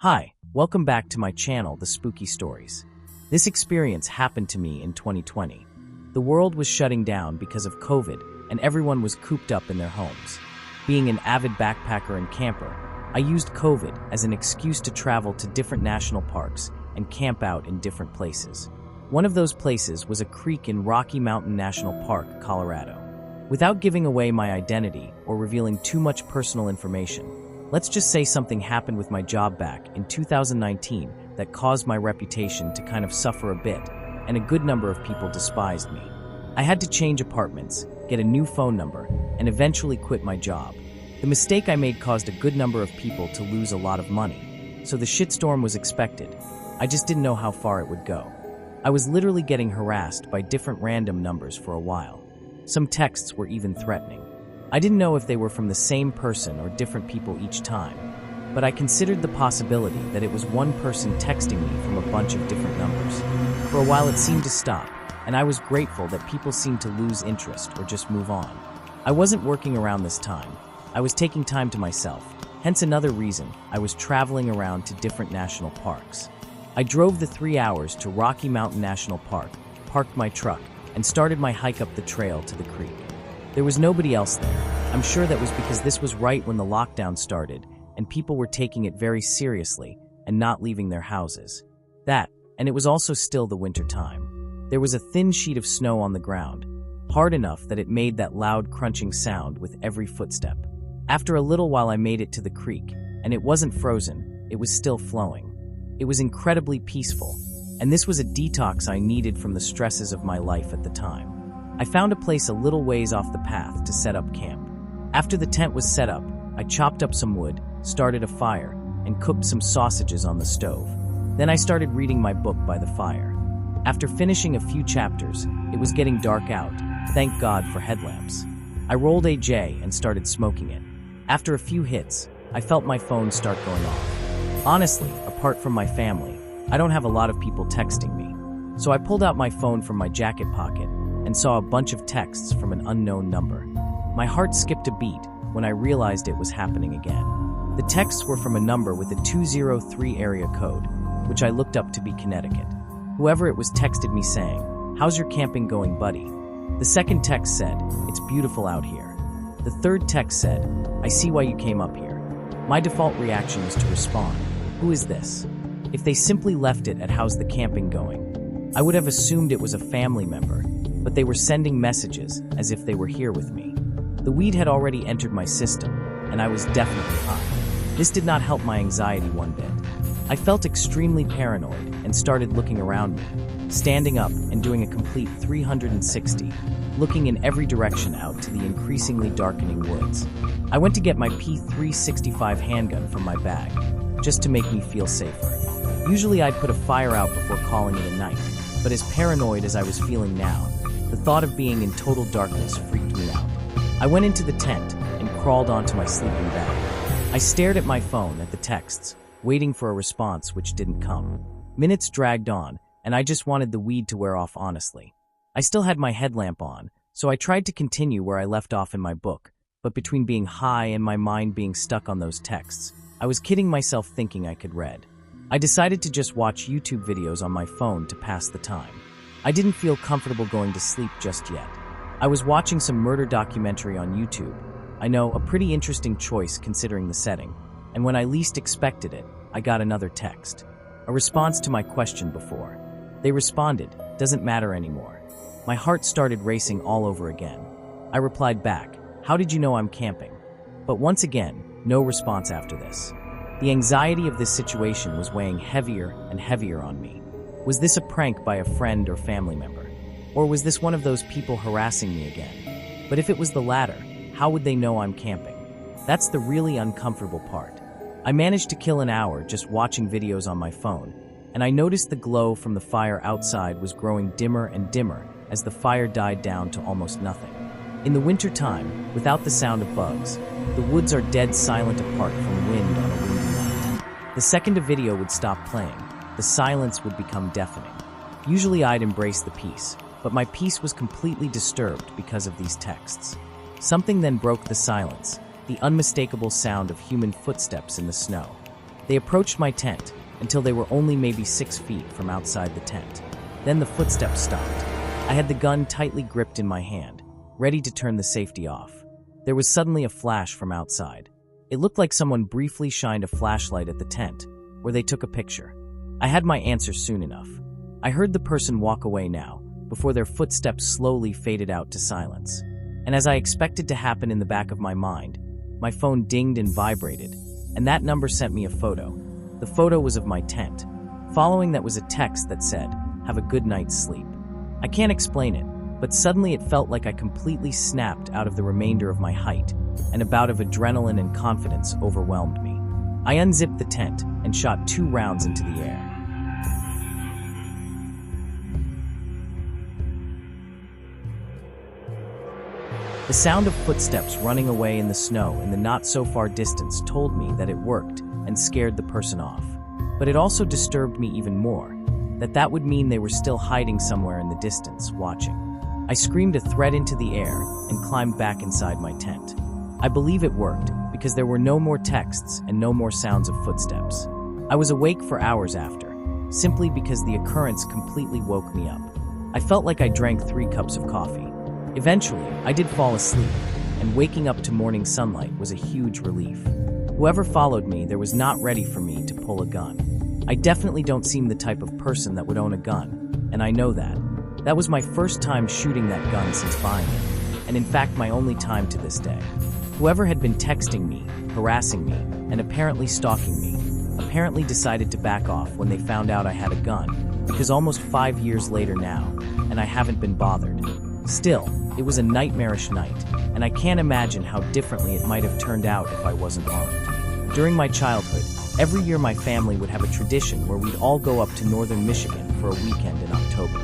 Hi, welcome back to my channel, The Spooky Stories. This experience happened to me in 2020. The world was shutting down because of COVID, and everyone was cooped up in their homes. Being an avid backpacker and camper, I used COVID as an excuse to travel to different national parks and camp out in different places. One of those places was a creek in Rocky Mountain National Park, Colorado. Without giving away my identity or revealing too much personal information, let's just say something happened with my job back in 2019 that caused my reputation to kind of suffer a bit, and a good number of people despised me. I had to change apartments, get a new phone number, and eventually quit my job. The mistake I made caused a good number of people to lose a lot of money, so the shitstorm was expected. I just didn't know how far it would go. I was literally getting harassed by different random numbers for a while. Some texts were even threatening. I didn't know if they were from the same person or different people each time, but I considered the possibility that it was one person texting me from a bunch of different numbers. For a while it seemed to stop, and I was grateful that people seemed to lose interest or just move on. I wasn't working around this time. I was taking time to myself, hence another reason I was traveling around to different national parks. I drove the 3 hours to Rocky Mountain National Park, parked my truck, and started my hike up the trail to the creek. There was nobody else there. I'm sure that was because this was right when the lockdown started, and people were taking it very seriously and not leaving their houses. And it was also still the winter time. There was a thin sheet of snow on the ground, hard enough that it made that loud crunching sound with every footstep. After a little while I made it to the creek, and it wasn't frozen, it was still flowing. It was incredibly peaceful, and this was a detox I needed from the stresses of my life at the time. I found a place a little ways off the path to set up camp. After the tent was set up, I chopped up some wood, started a fire, and cooked some sausages on the stove. Then I started reading my book by the fire. After finishing a few chapters, it was getting dark out, thank God for headlamps. I rolled a J and started smoking it. After a few hits, I felt my phone start going off. Honestly, apart from my family, I don't have a lot of people texting me. So I pulled out my phone from my jacket pocket and saw a bunch of texts from an unknown number. My heart skipped a beat when I realized it was happening again. The texts were from a number with a 203 area code, which I looked up to be Connecticut. Whoever it was texted me saying, "How's your camping going, buddy?" The second text said, "It's beautiful out here." The third text said, "I see why you came up here." My default reaction was to respond, "Who is this?" If they simply left it at "How's the camping going?" I would have assumed it was a family member, but they were sending messages as if they were here with me. The weed had already entered my system, and I was definitely high. This did not help my anxiety one bit. I felt extremely paranoid and started looking around me, standing up and doing a complete 360, looking in every direction out to the increasingly darkening woods. I went to get my P365 handgun from my bag, just to make me feel safer. Usually I'd put a fire out before calling it a night, but as paranoid as I was feeling now, the thought of being in total darkness freaked me out. I went into the tent and crawled onto my sleeping bag. I stared at my phone at the texts, waiting for a response which didn't come. Minutes dragged on, and I just wanted the weed to wear off honestly. I still had my headlamp on, so I tried to continue where I left off in my book, but between being high and my mind being stuck on those texts, I was kidding myself thinking I could read. I decided to just watch YouTube videos on my phone to pass the time. I didn't feel comfortable going to sleep just yet. I was watching some murder documentary on YouTube. I know, a pretty interesting choice considering the setting. And when I least expected it, I got another text. A response to my question before. They responded, "Doesn't matter anymore." My heart started racing all over again. I replied back, "How did you know I'm camping?" But once again, no response after this. The anxiety of this situation was weighing heavier and heavier on me. Was this a prank by a friend or family member? Or was this one of those people harassing me again? But if it was the latter, how would they know I'm camping? That's the really uncomfortable part. I managed to kill an hour just watching videos on my phone, and I noticed the glow from the fire outside was growing dimmer and dimmer as the fire died down to almost nothing. In the winter time, without the sound of bugs, the woods are dead silent apart from wind on a windy night. The second a video would stop playing, the silence would become deafening. Usually I'd embrace the peace, but my peace was completely disturbed because of these texts. Something then broke the silence, the unmistakable sound of human footsteps in the snow. They approached my tent until they were only maybe 6 feet from outside the tent. Then the footsteps stopped. I had the gun tightly gripped in my hand, ready to turn the safety off. There was suddenly a flash from outside. It looked like someone briefly shined a flashlight at the tent, where they took a picture. I had my answer soon enough. I heard the person walk away now, before their footsteps slowly faded out to silence. And as I expected to happen in the back of my mind, my phone dinged and vibrated, and that number sent me a photo. The photo was of my tent. Following that was a text that said, "Have a good night's sleep." I can't explain it, but suddenly it felt like I completely snapped out of the remainder of my height, and a bout of adrenaline and confidence overwhelmed me. I unzipped the tent and shot 2 rounds into the air. The sound of footsteps running away in the snow in the not-so-far distance told me that it worked and scared the person off. But it also disturbed me even more, that would mean they were still hiding somewhere in the distance, watching. I screamed a threat into the air and climbed back inside my tent. I believe it worked because there were no more texts and no more sounds of footsteps. I was awake for hours after, simply because the occurrence completely woke me up. I felt like I drank 3 cups of coffee. Eventually, I did fall asleep, and waking up to morning sunlight was a huge relief. Whoever followed me there was not ready for me to pull a gun. I definitely don't seem the type of person that would own a gun, and I know that. That was my first time shooting that gun since buying it, and in fact my only time to this day. Whoever had been texting me, harassing me, and apparently stalking me, apparently decided to back off when they found out I had a gun, because almost 5 years later now, and I haven't been bothered. Still, it was a nightmarish night, and I can't imagine how differently it might have turned out if I wasn't armed. During my childhood, every year my family would have a tradition where we'd all go up to northern Michigan for a weekend in October.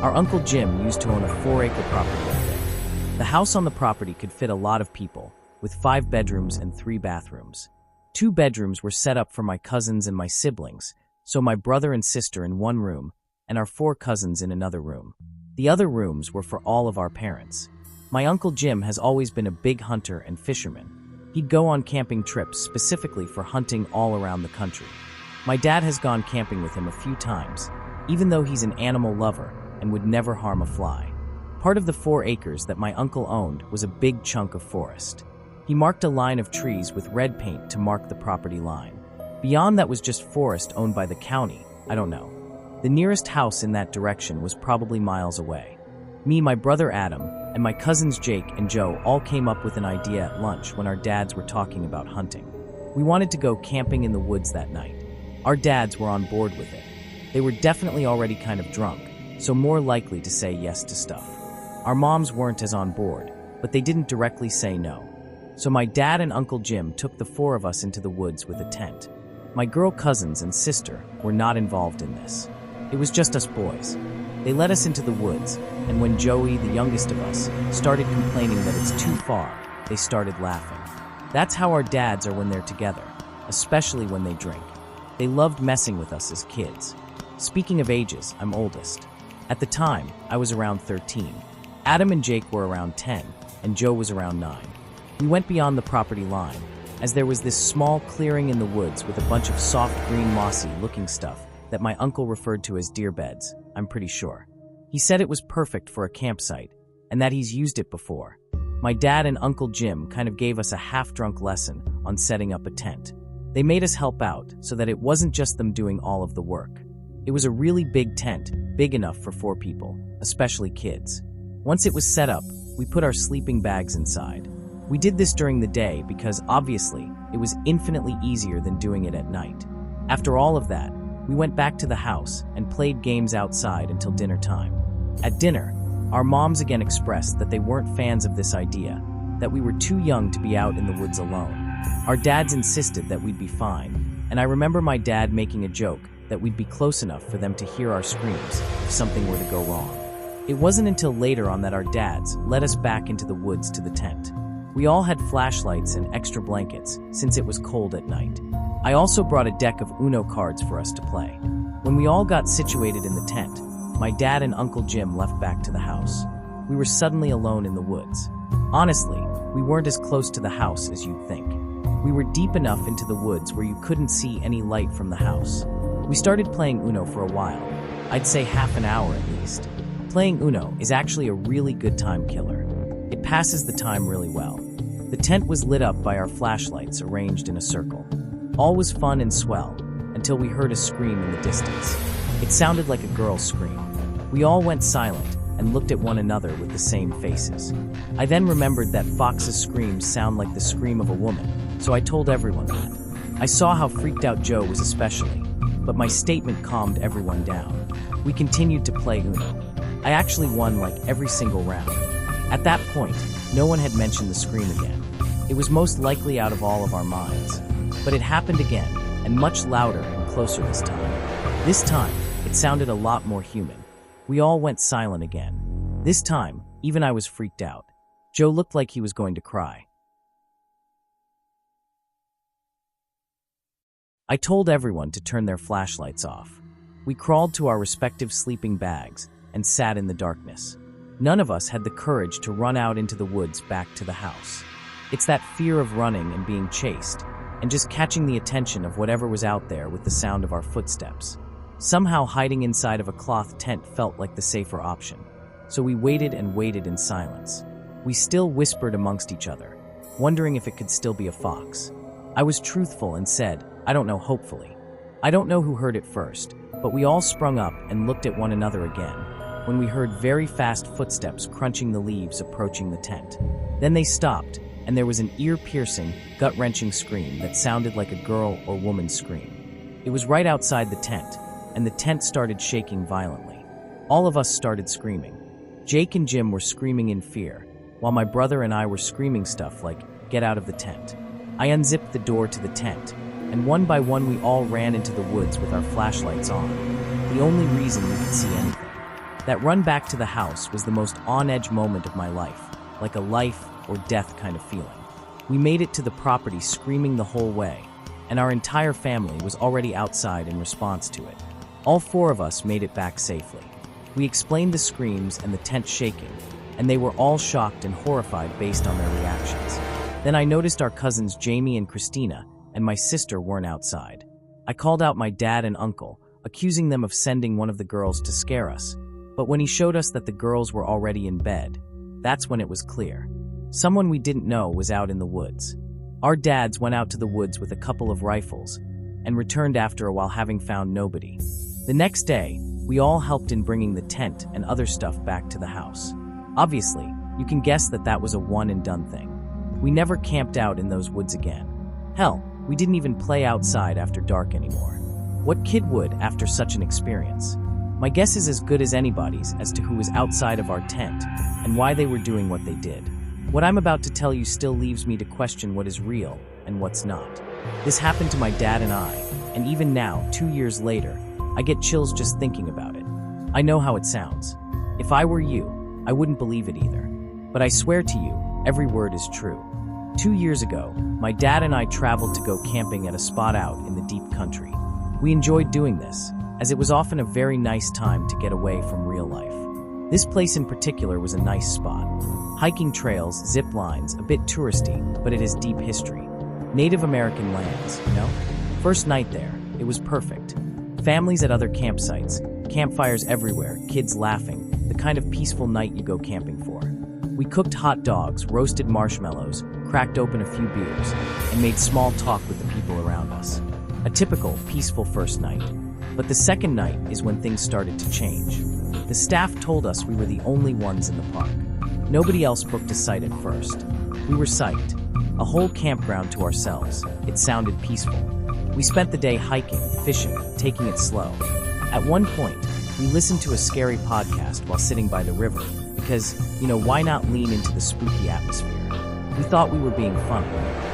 Our Uncle Jim used to own a 4-acre property up there. The house on the property could fit a lot of people, with 5 bedrooms and 3 bathrooms. 2 bedrooms were set up for my cousins and my siblings, so my brother and sister in one room, and our 4 cousins in another room. The other rooms were for all of our parents. My Uncle Jim has always been a big hunter and fisherman. He'd go on camping trips specifically for hunting all around the country. My dad has gone camping with him a few times, even though he's an animal lover and would never harm a fly. Part of the 4 acres that my uncle owned was a big chunk of forest. He marked a line of trees with red paint to mark the property line. Beyond that was just forest owned by the county, I don't know. The nearest house in that direction was probably miles away. Me, my brother Adam, and my cousins Jake and Joe all came up with an idea at lunch when our dads were talking about hunting. We wanted to go camping in the woods that night. Our dads were on board with it. They were definitely already kind of drunk, so more likely to say yes to stuff. Our moms weren't as on board, but they didn't directly say no. So my dad and Uncle Jim took the 4 of us into the woods with a tent. My girl cousins and sister were not involved in this. It was just us boys. They led us into the woods, and when Joey, the youngest of us, started complaining that it's too far, they started laughing. That's how our dads are when they're together, especially when they drink. They loved messing with us as kids. Speaking of ages, I'm oldest. At the time, I was around 13. Adam and Jake were around 10, and Joe was around 9. We went beyond the property line, as there was this small clearing in the woods with a bunch of soft green mossy-looking stuff that my uncle referred to as deer beds, I'm pretty sure. He said it was perfect for a campsite, and that he's used it before. My dad and Uncle Jim kind of gave us a half-drunk lesson on setting up a tent. They made us help out so that it wasn't just them doing all of the work. It was a really big tent, big enough for 4 people, especially kids. Once it was set up, we put our sleeping bags inside. We did this during the day because, obviously, it was infinitely easier than doing it at night. After all of that, we went back to the house and played games outside until dinner time. At dinner, our moms again expressed that they weren't fans of this idea, that we were too young to be out in the woods alone. Our dads insisted that we'd be fine, and I remember my dad making a joke that we'd be close enough for them to hear our screams if something were to go wrong. It wasn't until later on that our dads led us back into the woods to the tent. We all had flashlights and extra blankets since it was cold at night. I also brought a deck of Uno cards for us to play. When we all got situated in the tent, my dad and Uncle Jim left back to the house. We were suddenly alone in the woods. Honestly, we weren't as close to the house as you'd think. We were deep enough into the woods where you couldn't see any light from the house. We started playing Uno for a while. I'd say half an hour at least. Playing Uno is actually a really good time killer. It passes the time really well. The tent was lit up by our flashlights arranged in a circle. All was fun and swell until we heard a scream in the distance. It sounded like a girl's scream. We all went silent and looked at one another with the same faces. I then remembered that foxes' screams sound like the scream of a woman, so I told everyone that. I saw how freaked out Joe was especially, but my statement calmed everyone down. We continued to play Uno. I actually won like every single round. At that point, no one had mentioned the scream again. It was most likely out of all of our minds. But it happened again, and much louder and closer this time. This time, it sounded a lot more human. We all went silent again. This time, even I was freaked out. Joe looked like he was going to cry. I told everyone to turn their flashlights off. We crawled to our respective sleeping bags and sat in the darkness. None of us had the courage to run out into the woods back to the house. It's that fear of running and being chased, and just catching the attention of whatever was out there with the sound of our footsteps. Somehow hiding inside of a cloth tent felt like the safer option. So we waited and waited in silence. We still whispered amongst each other, wondering if it could still be a fox. I was truthful and said, I don't know, hopefully. I don't know who heard it first, but we all sprung up and looked at one another again, when we heard very fast footsteps crunching the leaves approaching the tent. Then they stopped, and there was an ear-piercing, gut-wrenching scream that sounded like a girl or woman's scream. It was right outside the tent, and the tent started shaking violently. All of us started screaming. Jake and Jim were screaming in fear, while my brother and I were screaming stuff like, "Get out of the tent." I unzipped the door to the tent, and one by one we all ran into the woods with our flashlights on, the only reason we could see anything. That run back to the house was the most on-edge moment of my life, like a life or death kind of feeling. We made it to the property screaming the whole way, and our entire family was already outside in response to it. All four of us made it back safely. We explained the screams and the tent shaking, and they were all shocked and horrified based on their reactions. Then I noticed our cousins Jamie and Christina and my sister weren't outside. I called out my dad and uncle, accusing them of sending one of the girls to scare us. But when he showed us that the girls were already in bed, that's when it was clear. Someone we didn't know was out in the woods. Our dads went out to the woods with a couple of rifles and returned after a while having found nobody. The next day, we all helped in bringing the tent and other stuff back to the house. Obviously, you can guess that that was a one-and-done thing. We never camped out in those woods again. Hell, we didn't even play outside after dark anymore. What kid would after such an experience? My guess is as good as anybody's as to who was outside of our tent and why they were doing what they did. What I'm about to tell you still leaves me to question what is real and what's not. This happened to my dad and I, and even now, 2 years later, I get chills just thinking about it. I know how it sounds. If I were you, I wouldn't believe it either. But I swear to you, every word is true. 2 years ago, my dad and I traveled to go camping at a spot out in the deep country. We enjoyed doing this, as it was often a very nice time to get away from real life. This place in particular was a nice spot. Hiking trails, zip lines, a bit touristy, but it has deep history. Native American lands, you know? First night there, it was perfect. Families at other campsites, campfires everywhere, kids laughing, the kind of peaceful night you go camping for. We cooked hot dogs, roasted marshmallows, cracked open a few beers, and made small talk with the people around us. A typical, peaceful first night. But the second night is when things started to change. The staff told us we were the only ones in the park. Nobody else booked a site at first. We were psyched. A whole campground to ourselves. It sounded peaceful. We spent the day hiking, fishing, taking it slow. At one point, we listened to a scary podcast while sitting by the river because, why not lean into the spooky atmosphere? We thought we were being funny.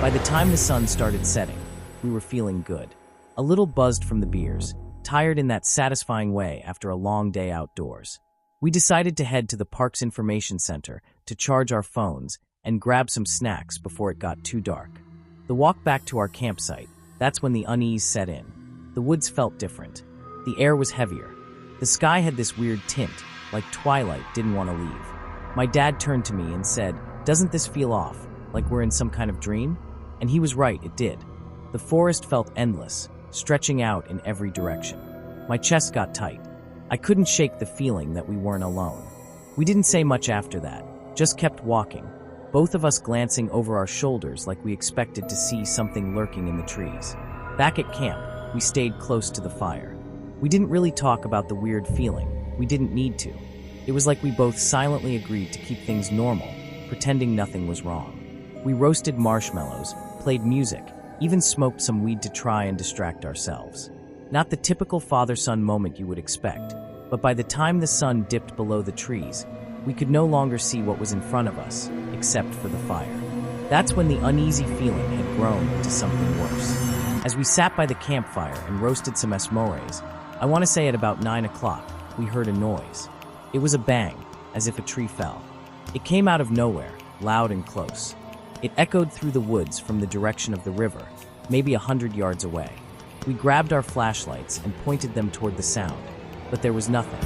By the time the sun started setting, we were feeling good. A little buzzed from the beers, tired in that satisfying way after a long day outdoors. We decided to head to the park's information center to charge our phones and grab some snacks before it got too dark. The walk back to our campsite, that's when the unease set in. The woods felt different. The air was heavier. The sky had this weird tint, like twilight didn't want to leave. My dad turned to me and said, "Doesn't this feel off, like we're in some kind of dream?" And he was right, it did. The forest felt endless, stretching out in every direction. My chest got tight. I couldn't shake the feeling that we weren't alone. We didn't say much after that, just kept walking, both of us glancing over our shoulders like we expected to see something lurking in the trees. Back at camp, we stayed close to the fire. We didn't really talk about the weird feeling. We didn't need to. It was like we both silently agreed to keep things normal, pretending nothing was wrong. We roasted marshmallows, played music, even smoked some weed to try and distract ourselves. Not the typical father-son moment you would expect, but by the time the sun dipped below the trees, we could no longer see what was in front of us, except for the fire. That's when the uneasy feeling had grown into something worse. As we sat by the campfire and roasted some s'mores, I want to say at about 9 o'clock, we heard a noise. It was a bang, as if a tree fell. It came out of nowhere, loud and close. It echoed through the woods from the direction of the river, maybe 100 yards away. We grabbed our flashlights and pointed them toward the sound, but there was nothing.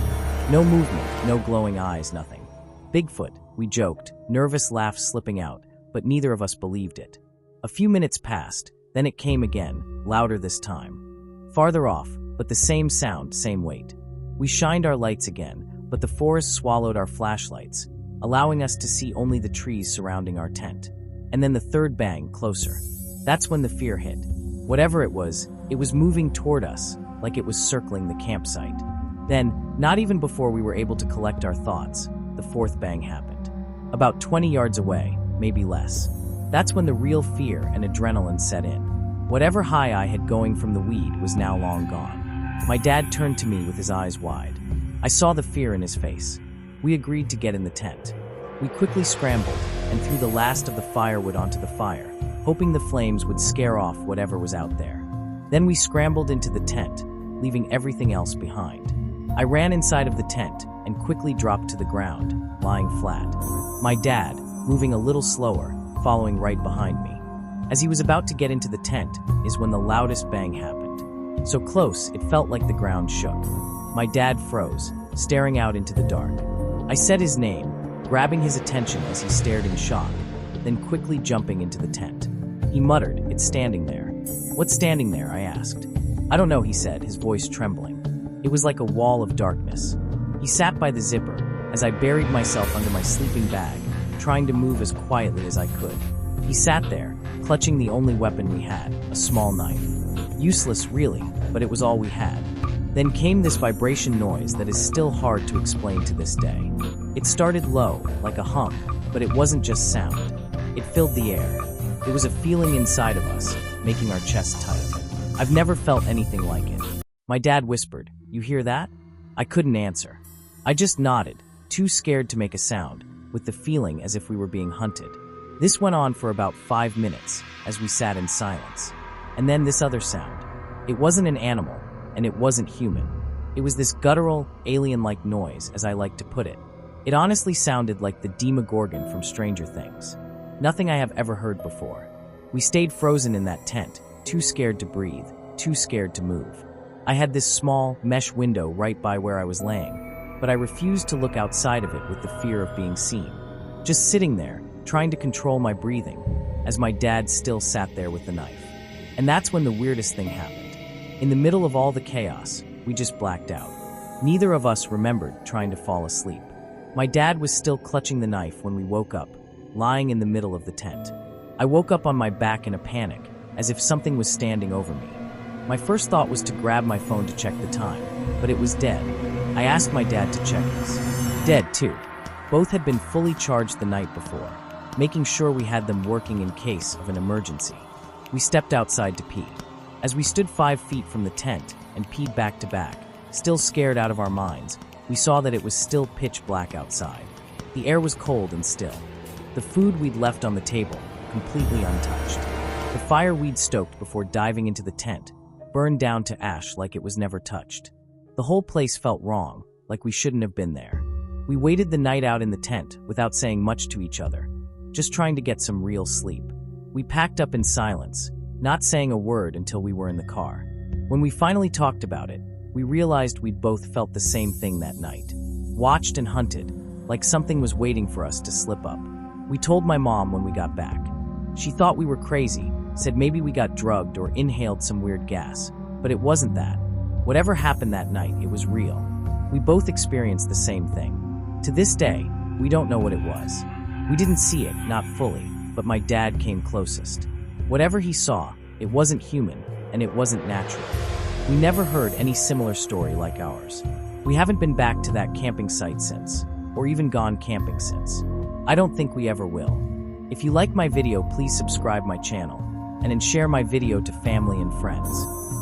No movement, no glowing eyes, nothing. Bigfoot, we joked, nervous laughs slipping out, but neither of us believed it. A few minutes passed, then it came again, louder this time. Farther off, but the same sound, same weight. We shined our lights again, but the forest swallowed our flashlights, allowing us to see only the trees surrounding our tent. And then the third bang, closer. That's when the fear hit. Whatever it was moving toward us, like it was circling the campsite. Then, not even before we were able to collect our thoughts, the fourth bang happened. About 20 yards away, maybe less. That's when the real fear and adrenaline set in. Whatever high I had going from the weed was now long gone. My dad turned to me with his eyes wide. I saw the fear in his face. We agreed to get in the tent. We quickly scrambled and threw the last of the firewood onto the fire, hoping the flames would scare off whatever was out there. Then we scrambled into the tent, leaving everything else behind. I ran inside of the tent and quickly dropped to the ground, lying flat. My dad, moving a little slower, following right behind me. As he was about to get into the tent is when the loudest bang happened. So close, it felt like the ground shook. My dad froze, staring out into the dark. I said his name, grabbing his attention as he stared in shock, then quickly jumping into the tent. He muttered, "It's standing there." "What's standing there?" I asked. "I don't know," he said, his voice trembling. It was like a wall of darkness. He sat by the zipper as I buried myself under my sleeping bag, trying to move as quietly as I could. He sat there, clutching the only weapon we had, a small knife. Useless, really, but it was all we had. Then came this vibration noise that is still hard to explain to this day. It started low, like a hum, but it wasn't just sound. It filled the air. It was a feeling inside of us, making our chest tight. I've never felt anything like it. My dad whispered, "You hear that?" I couldn't answer. I just nodded, too scared to make a sound, with the feeling as if we were being hunted. This went on for about 5 minutes, as we sat in silence. And then this other sound. It wasn't an animal, and it wasn't human. It was this guttural, alien-like noise, as I like to put it. It honestly sounded like the Demogorgon from Stranger Things. Nothing I have ever heard before. We stayed frozen in that tent, too scared to breathe, too scared to move. I had this small, mesh window right by where I was laying, but I refused to look outside of it with the fear of being seen. Just sitting there, trying to control my breathing, as my dad still sat there with the knife. And that's when the weirdest thing happened. In the middle of all the chaos, we just blacked out. Neither of us remembered trying to fall asleep. My dad was still clutching the knife when we woke up, lying in the middle of the tent. I woke up on my back in a panic, as if something was standing over me. My first thought was to grab my phone to check the time, but it was dead. I asked my dad to check his. Dead, too. Both had been fully charged the night before, making sure we had them working in case of an emergency. We stepped outside to pee. As we stood 5 feet from the tent and peed back to back, still scared out of our minds, we saw that it was still pitch black outside. The air was cold and still. The food we'd left on the table, completely untouched. The fire we'd stoked before diving into the tent, burned down to ash like it was never touched. The whole place felt wrong, like we shouldn't have been there. We waited the night out in the tent without saying much to each other, just trying to get some real sleep. We packed up in silence, not saying a word until we were in the car. When we finally talked about it, we realized we'd both felt the same thing that night. Watched and hunted, like something was waiting for us to slip up. We told my mom when we got back. She thought we were crazy, said maybe we got drugged or inhaled some weird gas, but it wasn't that. Whatever happened that night, it was real. We both experienced the same thing. To this day, we don't know what it was. We didn't see it, not fully, but my dad came closest. Whatever he saw, it wasn't human, and it wasn't natural. We never heard any similar story like ours. We haven't been back to that camping site since, or even gone camping since. I don't think we ever will. If you like my video, please subscribe my channel, and share my video to family and friends.